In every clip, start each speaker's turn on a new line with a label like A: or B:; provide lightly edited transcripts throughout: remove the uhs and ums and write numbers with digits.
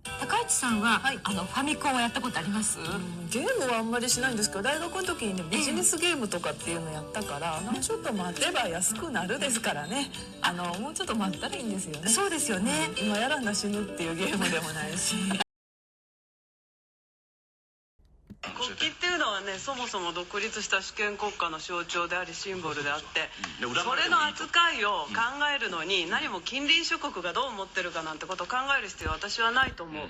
A: 高市さんは、ファミコンをやったことあります？
B: ゲームはあんまりしないんですけど、大学の時にねビジネスゲームとかっていうのやったから、ちょっと待てば安くなるですからね。もうちょっと待ったらいいんですよね。
A: そうですよね。
B: 今やらな死ぬっていうゲームでもないし。
C: 国旗っていうのはね、そもそも独立した主権国家の象徴でありシンボルであって、それの扱いを考えるのに何も近隣諸国がどう思ってるかなんてことを考える必要は私はないと思う。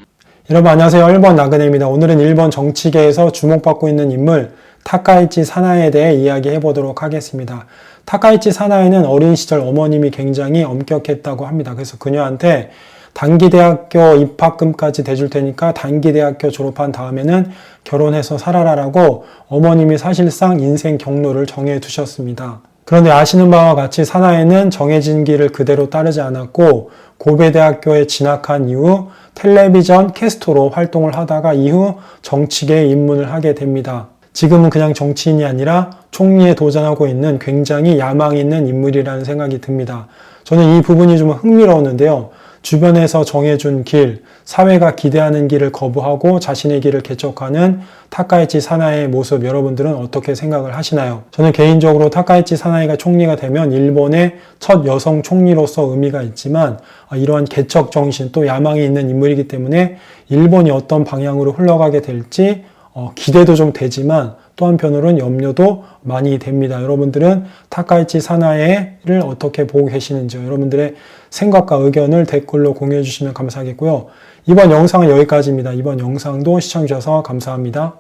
D: 여러분 안녕하세요. 일본 나그네입니다. 오늘은 일본 정치계에서 주목받고 있는 인물 타카이치 사나에에 대해 이야기해 보도록 하겠습니다. 타카이치 사나에는 어린 시절 어머님이 굉장히 엄격했다고 합니다. 그래서 그녀한테 단기대학교 입학금까지 대줄 테니까 단기대학교 졸업한 다음에는 결혼해서 살아라라고 어머님이 사실상 인생 경로를 정해 두셨습니다. 그런데 아시는 바와 같이 사나에는 정해진 길을 그대로 따르지 않았고 고베대학교에 진학한 이후 텔레비전 캐스터로 활동을 하다가 이후 정치계에 입문을 하게 됩니다. 지금은 그냥 정치인이 아니라 총리에 도전하고 있는 굉장히 야망 있는 인물이라는 생각이 듭니다. 저는 이 부분이 좀 흥미로웠는데요. 주변에서 정해준 길, 사회가 기대하는 길을 거부하고 자신의 길을 개척하는 타카이치 사나에의 모습 여러분들은 어떻게 생각을 하시나요? 저는 개인적으로 타카이치 사나에가 총리가 되면 일본의 첫 여성 총리로서 의미가 있지만 이러한 개척 정신 또 야망이 있는 인물이기 때문에 일본이 어떤 방향으로 흘러가게 될지 기대도 좀 되지만 또 한편으로는 염려도 많이 됩니다. 여러분들은 타카이치 사나에를 어떻게 보고 계시는지요? 여러분들의 생각과 의견을 댓글로 공유해 주시면 감사하겠고요. 이번 영상은 여기까지입니다. 이번 영상도 시청해 주셔서 감사합니다.